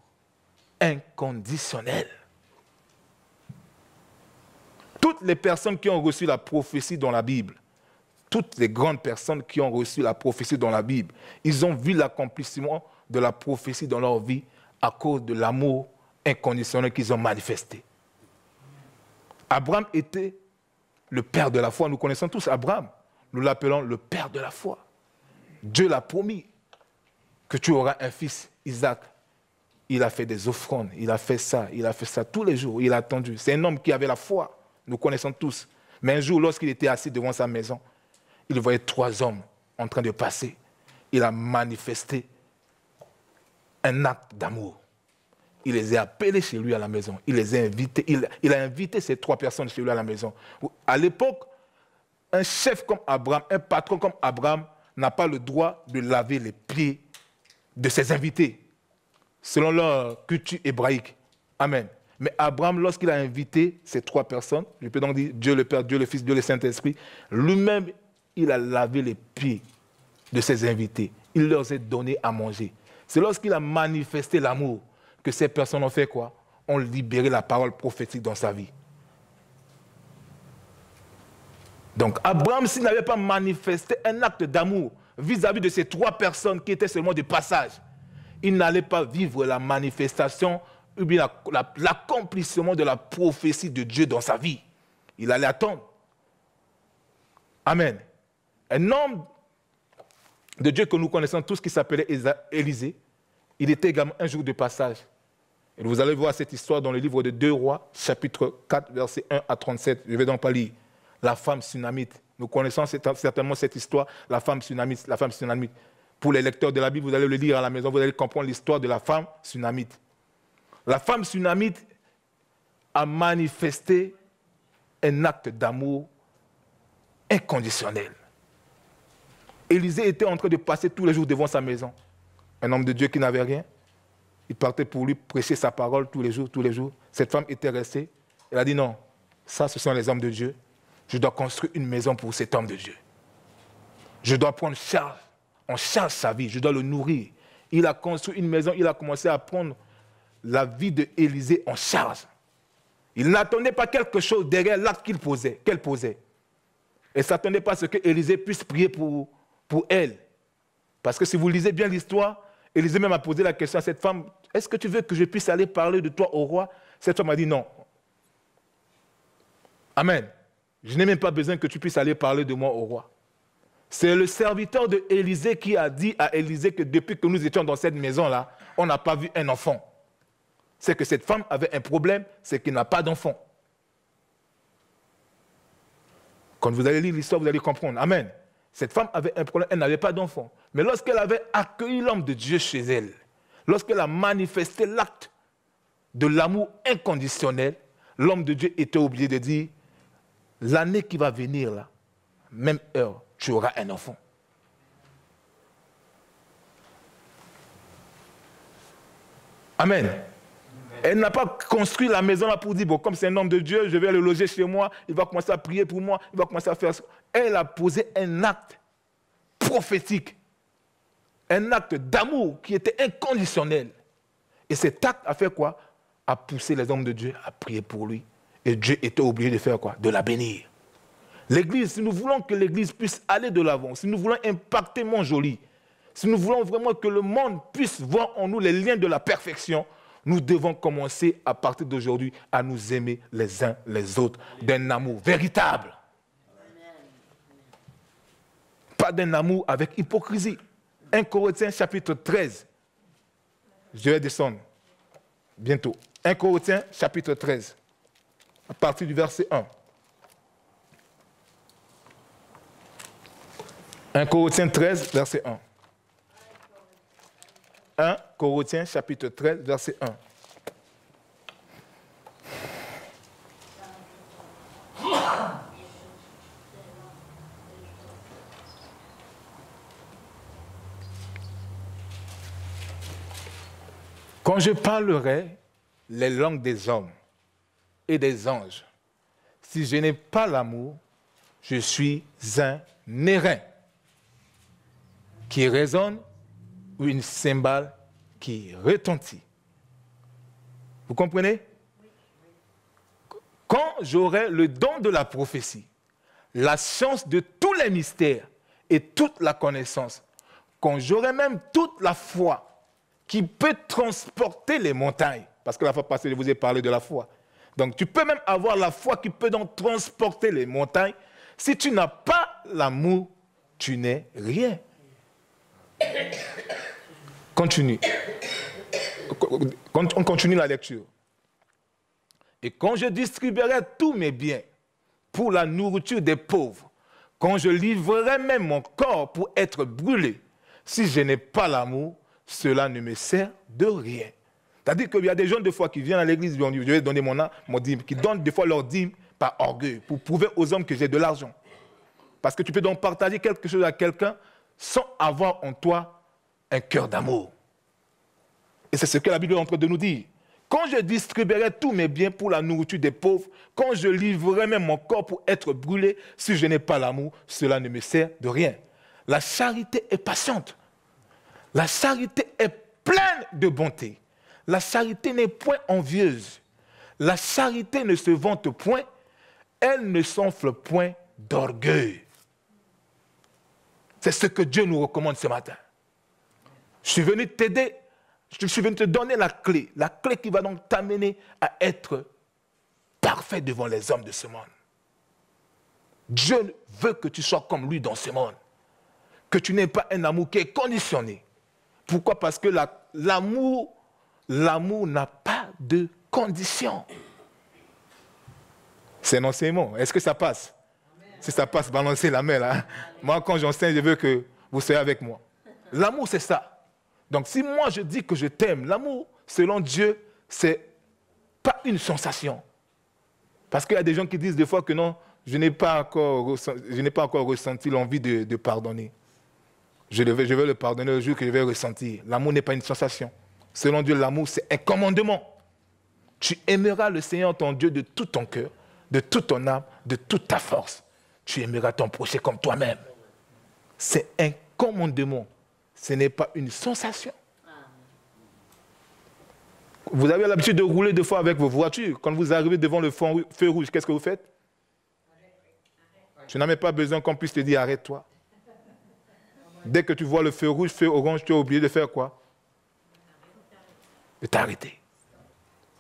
inconditionnel. Toutes les personnes qui ont reçu la prophétie dans la Bible, toutes les grandes personnes qui ont reçu la prophétie dans la Bible, ils ont vu l'accomplissement de la prophétie dans leur vie à cause de l'amour inconditionnel qu'ils ont manifesté. Abraham était le père de la foi. Nous connaissons tous Abraham. Nous l'appelons le père de la foi. Dieu l'a promis que tu auras un fils, Isaac. Il a fait des offrandes, il a fait ça tous les jours, il a attendu. C'est un homme qui avait la foi, nous connaissons tous. Mais un jour, lorsqu'il était assis devant sa maison, il voyait 3 hommes en train de passer. Il a manifesté un acte d'amour. Il les a appelés chez lui à la maison. Il les a invités. Il a invité ces 3 personnes chez lui à la maison. À l'époque, un chef comme Abraham, un patron comme Abraham, n'a pas le droit de laver les pieds de ses invités, selon leur culture hébraïque. Amen. Mais Abraham, lorsqu'il a invité ces 3 personnes, je peux donc dire Dieu le Père, Dieu le Fils, Dieu le Saint-Esprit, lui-même, il a lavé les pieds de ses invités. Il leur a donné à manger. C'est lorsqu'il a manifesté l'amour que ces personnes ont fait quoi? Ont libéré la parole prophétique dans sa vie. Donc Abraham, s'il n'avait pas manifesté un acte d'amour vis-à-vis de ces 3 personnes qui étaient seulement de passage, il n'allait pas vivre la manifestation ou bien l'accomplissement de la prophétie de Dieu dans sa vie. Il allait attendre. Amen. Un homme de Dieu que nous connaissons tous qui s'appelait Élisée, il était également un jour de passage. Et vous allez voir cette histoire dans le livre de 2 Rois, chapitre 4, versets 1 à 37. Je ne vais donc pas lire. La femme sunamite. Nous connaissons certainement cette histoire, la femme sunamite. Pour les lecteurs de la Bible, vous allez le lire à la maison, vous allez comprendre l'histoire de la femme sunamite. La femme sunamite a manifesté un acte d'amour inconditionnel. Élisée était en train de passer tous les jours devant sa maison. Un homme de Dieu qui n'avait rien. Il partait pour lui prêcher sa parole tous les jours, tous les jours. Cette femme était restée. Elle a dit non, ça ce sont les hommes de Dieu. Je dois construire une maison pour cet homme de Dieu. Je dois prendre en charge sa vie, je dois le nourrir. Il a construit une maison, il a commencé à prendre la vie d'Élisée en charge. Il n'attendait pas quelque chose derrière l'acte qu'elle posait. Elle ne s'attendait pas à ce qu'Élisée puisse prier pour elle. Parce que si vous lisez bien l'histoire, Élisée même a posé la question à cette femme, est-ce que tu veux que je puisse aller parler de toi au roi? Cette femme a dit non. Amen. Je n'ai même pas besoin que tu puisses aller parler de moi au roi. C'est le serviteur de Élisée qui a dit à Élisée que depuis que nous étions dans cette maison-là, on n'a pas vu un enfant. C'est que cette femme avait un problème, c'est qu'elle n'a pas d'enfant. Quand vous allez lire l'histoire, vous allez comprendre. Amen. Cette femme avait un problème, elle n'avait pas d'enfant. Mais lorsqu'elle avait accueilli l'homme de Dieu chez elle, lorsqu'elle a manifesté l'acte de l'amour inconditionnel, l'homme de Dieu était obligé de dire, l'année qui va venir, là, même heure, tu auras un enfant. Amen. Elle n'a pas construit la maison là pour dire, bon, comme c'est un homme de Dieu, je vais le loger chez moi, il va commencer à prier pour moi, il va commencer à faire ça. Elle a posé un acte prophétique, un acte d'amour qui était inconditionnel. Et cet acte a fait quoi? A poussé les hommes de Dieu à prier pour lui. Et Dieu était obligé de faire quoi? De la bénir. L'Église, si nous voulons que l'Église puisse aller de l'avant, si nous voulons impacter Montjoly, si nous voulons vraiment que le monde puisse voir en nous les liens de la perfection, nous devons commencer à partir d'aujourd'hui à nous aimer les uns les autres d'un amour véritable. Pas d'un amour avec hypocrisie. 1 Corinthiens chapitre 13. Je vais descendre bientôt. 1 Corinthiens chapitre 13. À partir du verset 1. 1 Corinthiens 13, verset 1. 1 Corinthiens chapitre 13, verset 1. Quand je parlerai les langues des hommes et des anges, si je n'ai pas l'amour, je suis un airain qui résonne ou une cymbale qui retentit. Vous comprenez? Quand j'aurai le don de la prophétie, la science de tous les mystères et toute la connaissance, quand j'aurai même toute la foi qui peut transporter les montagnes. Parce que la fois passée, je vous ai parlé de la foi. Donc, tu peux même avoir la foi qui peut donc transporter les montagnes. Si tu n'as pas l'amour, tu n'es rien. Continue. On continue la lecture. Et quand je distribuerai tous mes biens pour la nourriture des pauvres, quand je livrerai même mon corps pour être brûlé, si je n'ai pas l'amour, cela ne me sert de rien. C'est-à-dire qu'il y a des gens, des fois, qui viennent à l'église, qui disent, je vais donner mon dîme, qui donnent des fois leur dîme par orgueil, pour prouver aux hommes que j'ai de l'argent. Parce que tu peux donc partager quelque chose à quelqu'un sans avoir en toi un cœur d'amour. Et c'est ce que la Bible est en train de nous dire. Quand je distribuerai tous mes biens pour la nourriture des pauvres, quand je livrerai même mon corps pour être brûlé, si je n'ai pas l'amour, cela ne me sert de rien. La charité est patiente. La charité est pleine de bonté. La charité n'est point envieuse. La charité ne se vante point. Elle ne s'enfle point d'orgueil. C'est ce que Dieu nous recommande ce matin. Je suis venu t'aider. Je suis venu te donner la clé qui va donc t'amener à être parfait devant les hommes de ce monde. Dieu veut que tu sois comme lui dans ce monde. Que tu n'aies pas un amour qui est conditionné. Pourquoi? Parce que l'amour n'a pas de condition. C'est un enseignement. Est-ce que ça passe? Amen. Si ça passe, balancez la main là. Moi, quand j'enseigne, je veux que vous soyez avec moi. L'amour, c'est ça. Donc, si moi je dis que je t'aime, l'amour, selon Dieu, c'est pas une sensation. Parce qu'il y a des gens qui disent des fois que non, je n'ai pas encore ressenti l'envie de pardonner. Je vais le pardonner le jour que je vais ressentir. L'amour n'est pas une sensation. Selon Dieu, l'amour, c'est un commandement. Tu aimeras le Seigneur ton Dieu de tout ton cœur, de toute ton âme, de toute ta force. Tu aimeras ton prochain comme toi-même. C'est un commandement. Ce n'est pas une sensation. Vous avez l'habitude de rouler des fois avec vos voitures. Quand vous arrivez devant le feu rouge, qu'est-ce que vous faites? Tu n'as même pas besoin qu'on puisse te dire arrête-toi. Dès que tu vois le feu rouge, feu orange, tu as oublié de faire quoi? De t'arrêter.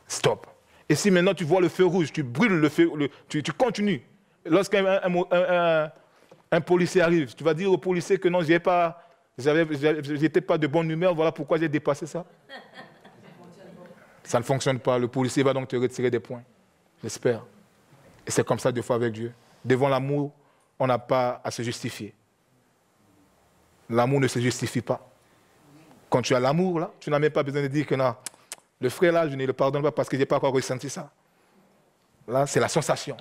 Stop. Et si maintenant tu vois le feu rouge, tu brûles le feu, tu continues. Lorsqu'un policier arrive, tu vas dire au policier que non, j'étais pas de bonne humeur, voilà pourquoi j'ai dépassé ça. Ça ne fonctionne pas. Le policier va donc te retirer des points. J'espère. Et c'est comme ça des fois avec Dieu. Devant l'amour, on n'a pas à se justifier. L'amour ne se justifie pas. Quand tu as l'amour, là, tu n'as même pas besoin de dire que non, le frère là, je ne le pardonne pas parce que je n'ai pas encore ressenti ça. Là, c'est la sensation.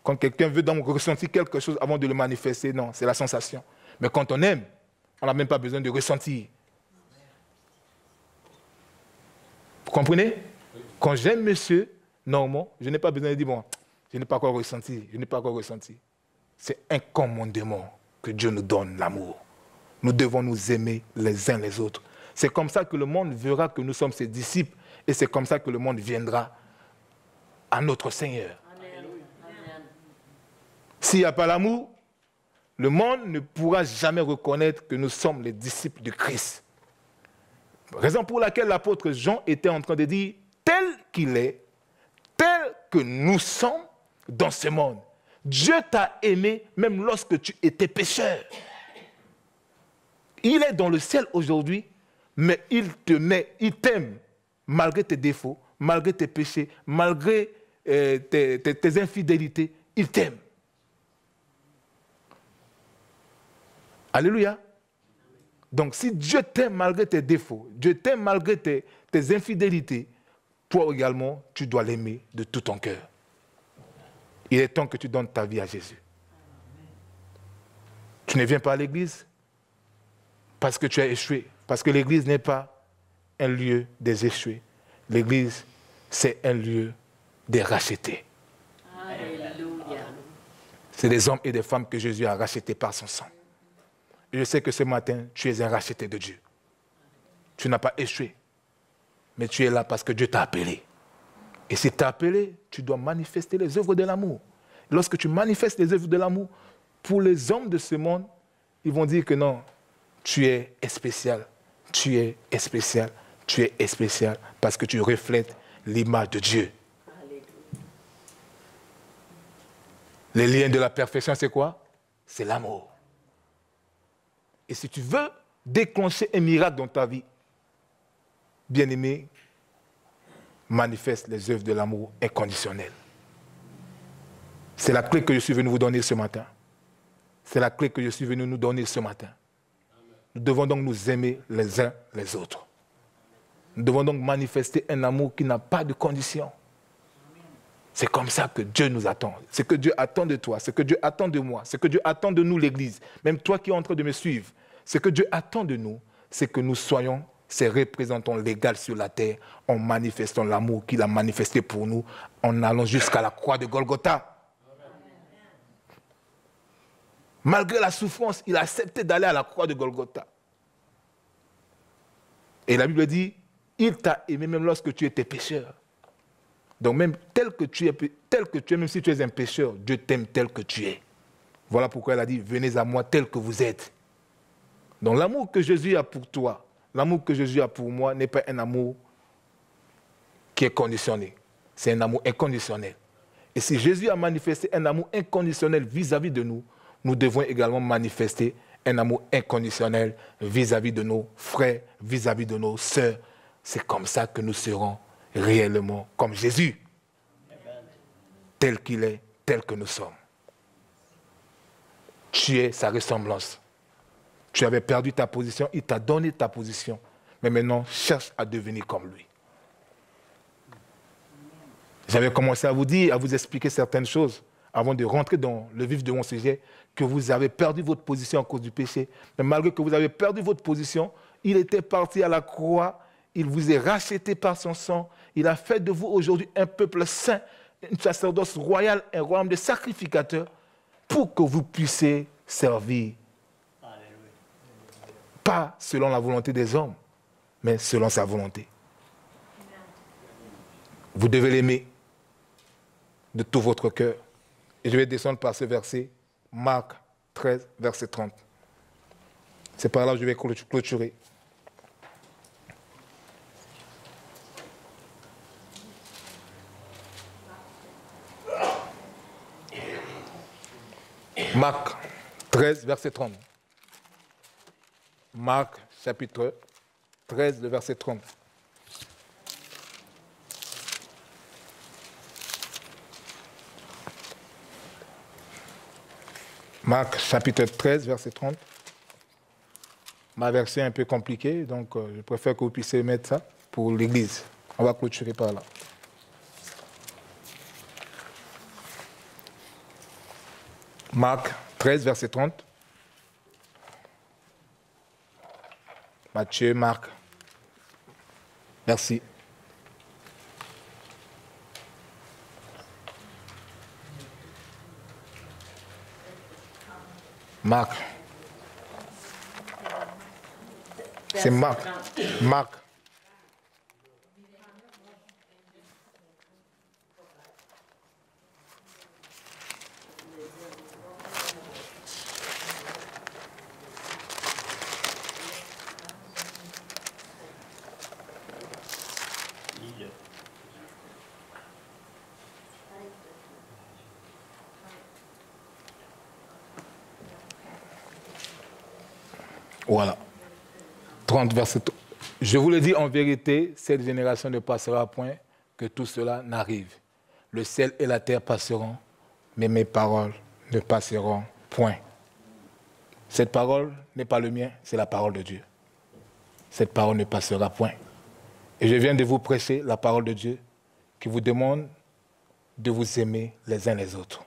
Quand quelqu'un veut donc ressentir quelque chose avant de le manifester, non, c'est la sensation. Mais quand on aime, on n'a même pas besoin de ressentir. Vous comprenez? Quand j'aime monsieur Normand, je n'ai pas besoin de dire, bon, je n'ai pas encore ressenti, je n'ai pas encore ressenti. C'est un commandement que Dieu nous donne, l'amour. Nous devons nous aimer les uns les autres. C'est comme ça que le monde verra que nous sommes ses disciples et c'est comme ça que le monde viendra à notre Seigneur. Amen. S'il n'y a pas l'amour, le monde ne pourra jamais reconnaître que nous sommes les disciples de Christ. Raison pour laquelle l'apôtre Jean était en train de dire, tel qu'il est, tel que nous sommes dans ce monde. Dieu t'a aimé même lorsque tu étais pécheur. Il est dans le ciel aujourd'hui, mais il t'aime malgré tes défauts, malgré tes péchés, malgré tes infidélités, il t'aime. Alléluia. Donc si Dieu t'aime malgré tes défauts, Dieu t'aime malgré tes infidélités, toi également, tu dois l'aimer de tout ton cœur. Il est temps que tu donnes ta vie à Jésus. Tu ne viens pas à l'église parce que tu as échoué. Parce que l'église n'est pas un lieu des échoués. L'église, c'est un lieu des rachetés. Alléluia. C'est des hommes et des femmes que Jésus a rachetés par son sang. Et je sais que ce matin, tu es un racheté de Dieu. Tu n'as pas échoué. Mais tu es là parce que Dieu t'a appelé. Et si tu es appelé, tu dois manifester les œuvres de l'amour. Lorsque tu manifestes les œuvres de l'amour, pour les hommes de ce monde, ils vont dire que non, tu es spécial, tu es spécial. Tu es spécial parce que tu reflètes l'image de Dieu. Les liens de la perfection, c'est quoi? C'est l'amour. Et si tu veux déclencher un miracle dans ta vie, bien-aimé, manifeste les œuvres de l'amour inconditionnel. C'est la clé que je suis venu vous donner ce matin. C'est la clé que je suis venu nous donner ce matin. Nous devons donc nous aimer les uns les autres. Nous devons donc manifester un amour qui n'a pas de condition. C'est comme ça que Dieu nous attend. C'est que Dieu attend de toi, c'est que Dieu attend de moi, c'est que Dieu attend de nous l'Église. Même toi qui es en train de me suivre, ce que Dieu attend de nous, c'est que nous soyons ses représentants légaux sur la terre en manifestant l'amour qu'il a manifesté pour nous, en allant jusqu'à la croix de Golgotha. Malgré la souffrance, il a accepté d'aller à la croix de Golgotha. Et la Bible dit, il t'a aimé même lorsque tu étais pécheur. Donc même tel que tu es, même si tu es un pécheur, Dieu t'aime tel que tu es. Voilà pourquoi il a dit, venez à moi tel que vous êtes. Donc l'amour que Jésus a pour toi, l'amour que Jésus a pour moi n'est pas un amour qui est conditionné. C'est un amour inconditionnel. Et si Jésus a manifesté un amour inconditionnel vis-à-vis de nous, nous devons également manifester un amour inconditionnel vis-à-vis de nos frères, vis-à-vis de nos sœurs. C'est comme ça que nous serons réellement comme Jésus, tel qu'il est, tel que nous sommes. Tu es sa ressemblance. Tu avais perdu ta position, il t'a donné ta position. Mais maintenant, cherche à devenir comme lui. J'avais commencé à vous dire, à vous expliquer certaines choses, avant de rentrer dans le vif de mon sujet, que vous avez perdu votre position à cause du péché. Mais malgré que vous avez perdu votre position, il était parti à la croix, il vous a racheté par son sang, il a fait de vous aujourd'hui un peuple saint, une sacerdoce royale, un royaume de sacrificateurs, pour que vous puissiez servir. Pas selon la volonté des hommes, mais selon sa volonté. Vous devez l'aimer de tout votre cœur. Et je vais descendre par ce verset, Marc 13, verset 30. C'est par là que je vais clôturer. Marc 13, verset 30. Marc, chapitre 13, le verset 30. Marc, chapitre 13, verset 30. Ma version est un peu compliquée, donc je préfère que vous puissiez mettre ça pour l'Église. On va clôturer par là. Marc 13, verset 30. Matthieu, Marc. Merci. Marc. C'est Marc. Marc. Voilà. 30 verset. Je vous le dis en vérité, cette génération ne passera point que tout cela n'arrive. Le ciel et la terre passeront, mais mes paroles ne passeront point. Cette parole n'est pas le mien, c'est la parole de Dieu. Cette parole ne passera point. Et je viens de vous prêcher la parole de Dieu qui vous demande de vous aimer les uns les autres.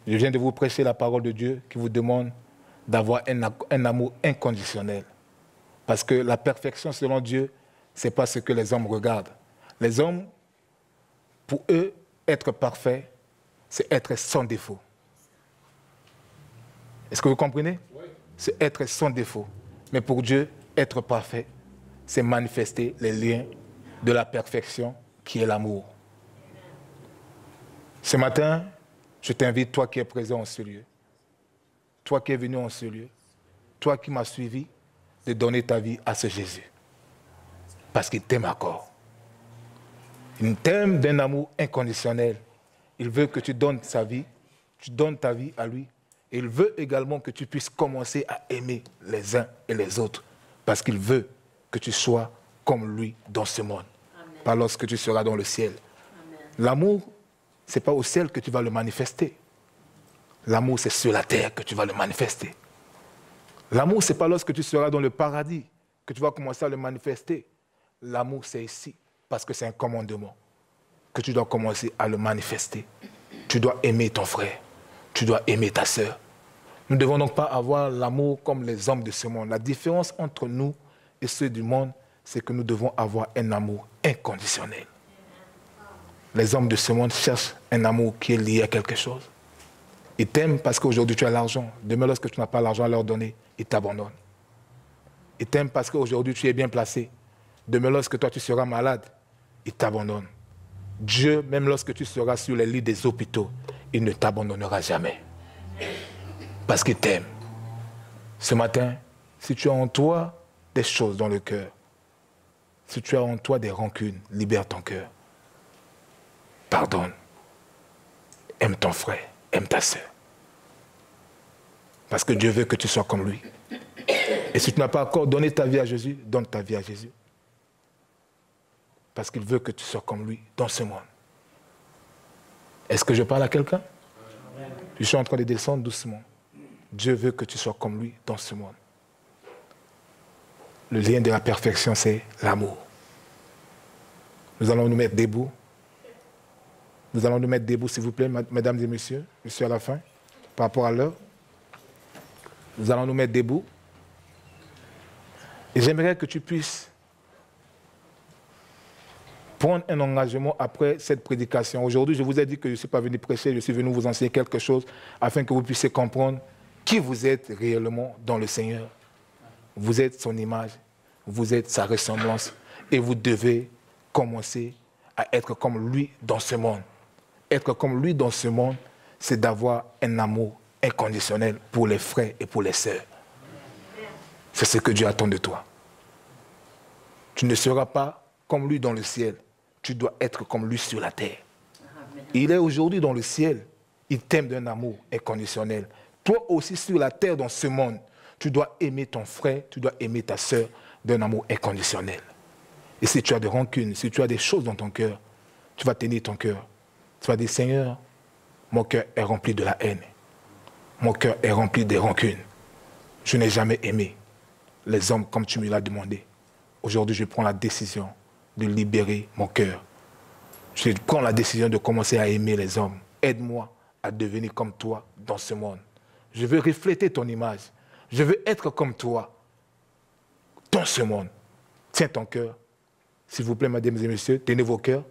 Je viens de vous prêcher la parole de Dieu qui vous demande d'avoir un amour inconditionnel. Parce que la perfection selon Dieu, ce n'est pas ce que les hommes regardent. Les hommes, pour eux, être parfait, c'est être sans défaut. Est-ce que vous comprenez? Oui. C'est être sans défaut. Mais pour Dieu, être parfait, c'est manifester les liens de la perfection qui est l'amour. Ce matin, je t'invite, toi qui es présent en ce lieu, toi qui es venu en ce lieu, toi qui m'as suivi, de donner ta vie à ce Jésus. Parce qu'il t'aime encore. Il t'aime d'un amour inconditionnel. Il veut que tu donnes sa vie, tu donnes ta vie à lui. Et il veut également que tu puisses commencer à aimer les uns et les autres. Parce qu'il veut que tu sois comme lui dans ce monde. Amen. Pas lorsque tu seras dans le ciel. L'amour, ce n'est pas au ciel que tu vas le manifester. L'amour, c'est sur la terre que tu vas le manifester. L'amour, ce n'est pas lorsque tu seras dans le paradis que tu vas commencer à le manifester. L'amour, c'est ici, parce que c'est un commandement que tu dois commencer à le manifester. Tu dois aimer ton frère, tu dois aimer ta sœur. Nous ne devons donc pas avoir l'amour comme les hommes de ce monde. La différence entre nous et ceux du monde, c'est que nous devons avoir un amour inconditionnel. Les hommes de ce monde cherchent un amour qui est lié à quelque chose. Ils t'aiment parce qu'aujourd'hui tu as l'argent. Demain, lorsque tu n'as pas l'argent à leur donner, ils t'abandonnent. Ils t'aiment parce qu'aujourd'hui tu es bien placé. Demain, lorsque toi tu seras malade, ils t'abandonnent. Dieu, même lorsque tu seras sur les lits des hôpitaux, il ne t'abandonnera jamais. Parce qu'il t'aime. Ce matin, si tu as en toi des choses dans le cœur, si tu as en toi des rancunes, libère ton cœur. Pardonne. Aime ton frère, aime ta sœur. Parce que Dieu veut que tu sois comme lui. Et si tu n'as pas encore donné ta vie à Jésus, donne ta vie à Jésus. Parce qu'il veut que tu sois comme lui dans ce monde. Est-ce que je parle à quelqu'un? Je suis en train de descendre doucement. Dieu veut que tu sois comme lui dans ce monde. Le lien de la perfection, c'est l'amour. Nous allons nous mettre debout. Nous allons nous mettre debout, s'il vous plaît, mesdames et messieurs. Je suis à la fin, par rapport à l'heure. Nous allons nous mettre debout. Et j'aimerais que tu puisses prendre un engagement après cette prédication. Aujourd'hui, je vous ai dit que je ne suis pas venu prêcher, je suis venu vous enseigner quelque chose afin que vous puissiez comprendre qui vous êtes réellement dans le Seigneur. Vous êtes son image, vous êtes sa ressemblance et vous devez commencer à être comme lui dans ce monde. Être comme lui dans ce monde, c'est d'avoir un amour inconditionnel pour les frères et pour les sœurs. C'est ce que Dieu attend de toi. Tu ne seras pas comme lui dans le ciel. Tu dois être comme lui sur la terre. Il est aujourd'hui dans le ciel. Il t'aime d'un amour inconditionnel. Toi aussi sur la terre, dans ce monde, tu dois aimer ton frère, tu dois aimer ta sœur d'un amour inconditionnel. Et si tu as des rancunes, si tu as des choses dans ton cœur, tu vas tenir ton cœur. Tu vas dire, Seigneur, mon cœur est rempli de la haine. Mon cœur est rempli des rancunes. Je n'ai jamais aimé les hommes comme tu me l'as demandé. Aujourd'hui, je prends la décision de libérer mon cœur. Je prends la décision de commencer à aimer les hommes. Aide-moi à devenir comme toi dans ce monde. Je veux refléter ton image. Je veux être comme toi dans ce monde. Tiens ton cœur. S'il vous plaît, mesdames et messieurs, tenez vos cœurs.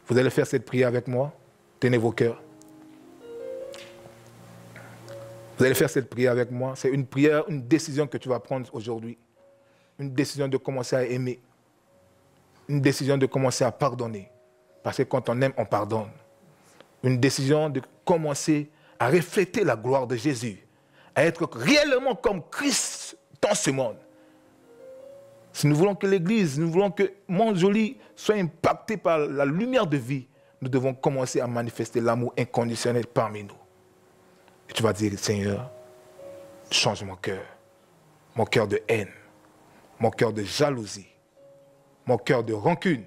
Vous allez faire cette prière avec moi. Tenez vos cœurs. Vous allez faire cette prière avec moi. C'est une prière, une décision que tu vas prendre aujourd'hui. Une décision de commencer à aimer. Une décision de commencer à pardonner. Parce que quand on aime, on pardonne. Une décision de commencer à refléter la gloire de Jésus. À être réellement comme Christ dans ce monde. Si nous voulons que l'Église, nous voulons que Montjoly soit impacté par la lumière de vie, nous devons commencer à manifester l'amour inconditionnel parmi nous. Et tu vas dire, Seigneur, change mon cœur de haine, mon cœur de jalousie, mon cœur de rancune.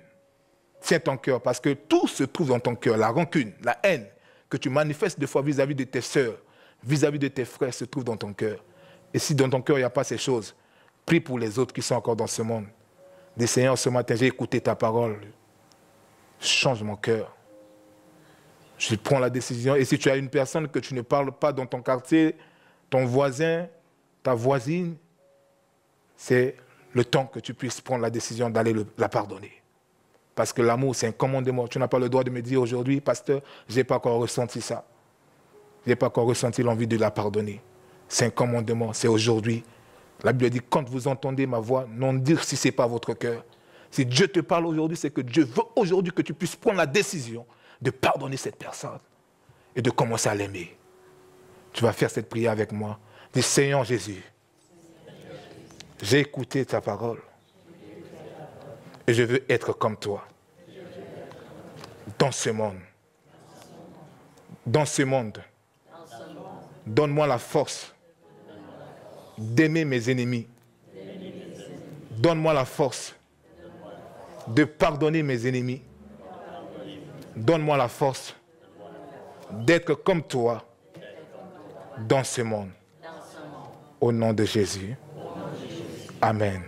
Tiens ton cœur, parce que tout se trouve dans ton cœur. La rancune, la haine que tu manifestes des fois vis-à-vis de tes sœurs, vis-à-vis de tes frères, se trouve dans ton cœur. Et si dans ton cœur, il n'y a pas ces choses, prie pour les autres qui sont encore dans ce monde. Dis, Seigneur, ce matin, j'ai écouté ta parole. Change mon cœur. Je prends la décision. Et si tu as une personne que tu ne parles pas dans ton quartier, ton voisin, ta voisine, c'est le temps que tu puisses prendre la décision d'aller la pardonner. Parce que l'amour, c'est un commandement. Tu n'as pas le droit de me dire aujourd'hui, pasteur, je n'ai pas encore ressenti ça. Je n'ai pas encore ressenti l'envie de la pardonner. C'est un commandement, c'est aujourd'hui. La Bible dit, quand vous entendez ma voix, non dire si ce n'est pas votre cœur. Si Dieu te parle aujourd'hui, c'est que Dieu veut aujourd'hui que tu puisses prendre la décision de pardonner cette personne et de commencer à l'aimer. Tu vas faire cette prière avec moi. Dis, Seigneur Jésus, J'ai écouté ta parole. Et je veux être comme toi. Dans ce monde. Dans ce monde. Donne-moi la force d'aimer mes ennemis. Donne-moi la force de pardonner mes ennemis. Donne-moi la force d'être comme toi dans ce monde. Au nom de Jésus. Amen.